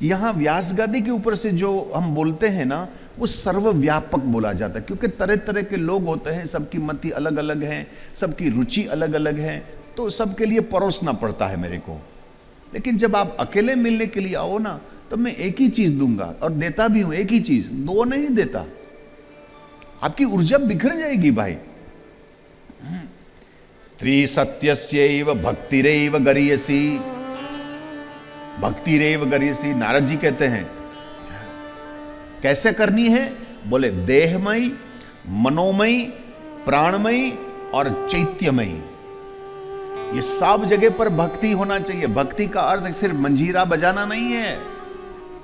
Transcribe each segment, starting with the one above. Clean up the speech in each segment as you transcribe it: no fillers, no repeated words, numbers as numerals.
यहां व्यास गादी के ऊपर से जो हम बोलते हैं ना, वो सर्वव्यापक बोला जाता है, क्योंकि तरह तरह के लोग होते हैं, सबकी मति अलग अलग है, सबकी रुचि अलग अलग है, तो सबके लिए परोसना पड़ता है मेरे को। लेकिन जब आप अकेले मिलने के लिए आओ ना, तो मैं एक ही चीज दूंगा और देता भी हूं, एक ही चीज, दो नहीं देता। आपकी ऊर्जा बिखर जाएगी भाई। त्रिसत्यस्यैव भक्तिरेव गरियसी, भक्तिरेव गरियसी, नारद जी कहते हैं। कैसे करनी है? बोले देहमयी, मनोमयी, प्राणमयी और चैत्यमयी, ये सब जगह पर भक्ति होना चाहिए। भक्ति का अर्थ सिर्फ मंजीरा बजाना नहीं है,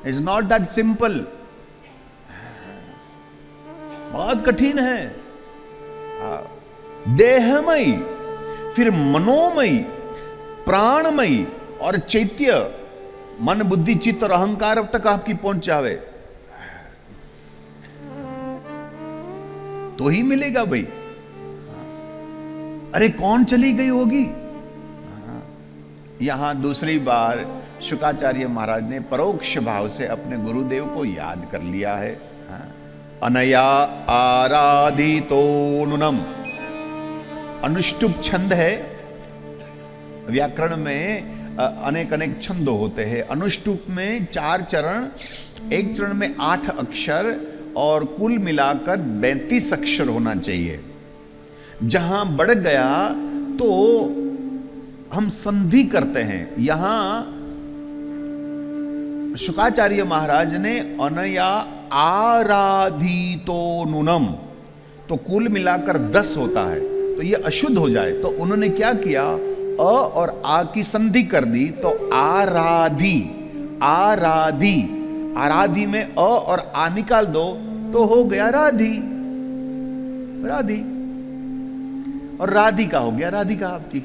इट्स नॉट दैट सिंपल, बहुत कठिन है। देहमयी, फिर मनोमयी, प्राणमयी और चैत्य, मन बुद्धि चित्त और अहंकार तक आपकी पहुंच जावे तो ही मिलेगा भाई। अरे कौन चली गई होगी? यहां दूसरी बार शुकाचार्य महाराज ने परोक्ष भाव से अपने गुरुदेव को याद कर लिया है। अनया आराधितो नूनम, अनुष्टुप छंद है। व्याकरण में अनेक अनेक छंद होते हैं। अनुष्टुप में 4 चरण, एक चरण में 8 अक्षर और कुल मिलाकर 32 अक्षर होना चाहिए। जहां बढ़ गया तो हम संधि करते हैं। यहां शुकाचार्य महाराज ने अनया आराधितो नूनम, तो कुल मिलाकर 10 होता है, तो ये अशुद्ध हो जाए, तो उन्होंने क्या किया, अ और आ की संधि कर दी, तो आराधी, आराधी, आराधी में अ और आ निकाल दो तो हो गया राधी, राधी, और राधिका हो गया राधिका आपकी,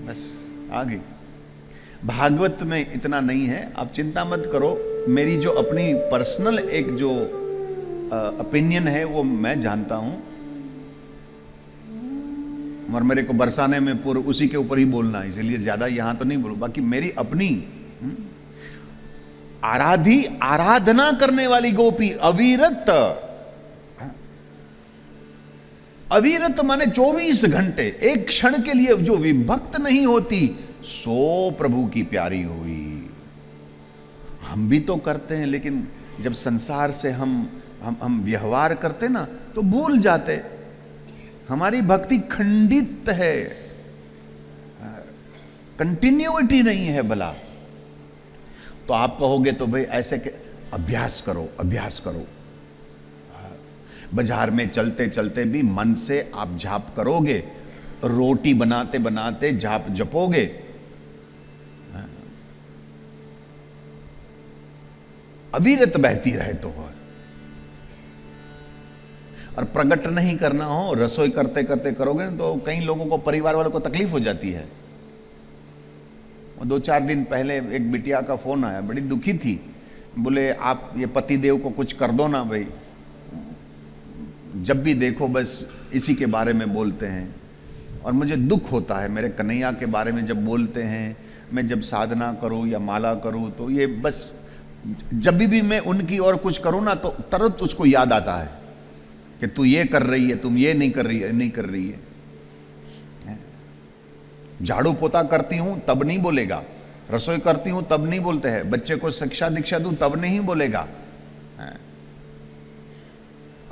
बस आगे। भागवत में इतना नहीं है, आप चिंता मत करो। मेरी जो अपनी पर्सनल एक जो ओपिनियन है वो मैं जानता हूं, और मेरे को बरसाने में पूर्व उसी के ऊपर ही बोलना है, इसलिए ज्यादा यहां तो नहीं बोलूं। बाकी मेरी अपनी आराधी, आराधना करने वाली गोपी, अविरत, अविरत माने 24 घंटे, एक क्षण के लिए जो विभक्त नहीं होती, सो प्रभु की प्यारी हुई। हम भी तो करते हैं, लेकिन जब संसार से हम व्यवहार करते ना, तो भूल जाते। हमारी भक्ति खंडित है, कंटिन्यूटी नहीं है भला। तो आप कहोगे तो भाई ऐसे के अभ्यास करो, अभ्यास करो। बाजार में चलते चलते भी मन से आप जाप करोगे, रोटी बनाते बनाते जाप जपोगे, अविरत बहती रहे तो। और प्रकट नहीं करना हो, रसोई करते करते करोगे तो कई लोगों को, परिवार वालों को तकलीफ हो जाती है। 2-4 दिन पहले एक बिटिया का फोन आया, बड़ी दुखी थी, बोले आप ये पति देव को कुछ कर दो ना भाई, जब भी देखो बस इसी के बारे में बोलते हैं। और मुझे दुख होता है, मेरे कन्हैया के बारे में जब बोलते हैं, मैं जब साधना करूं या माला करूं तो ये बस, जब भी मैं उनकी और कुछ करूं ना, तो तुरंत उसको याद आता है कि तू ये कर रही है, तुम ये नहीं कर रही है, नहीं कर रही है। झाड़ू पोता करती हूं तब नहीं बोलेगा, रसोई करती हूं तब नहीं बोलते हैं, बच्चे को शिक्षा दीक्षा दूं तब नहीं बोलेगा,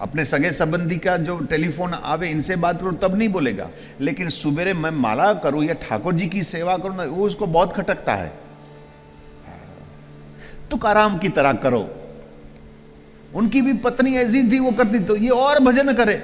अपने सगे संबंधी का जो टेलीफोन आवे इनसे बात करूं तब नहीं बोलेगा। लेकिन सुबेरे मैं माला करूं या ठाकुर जी की सेवा करूं ना, वो उसको बहुत खटकता है। तुकाराम की तरह करो, उनकी भी पत्नी ऐसी थी, वो करती तो ये और भजन करे।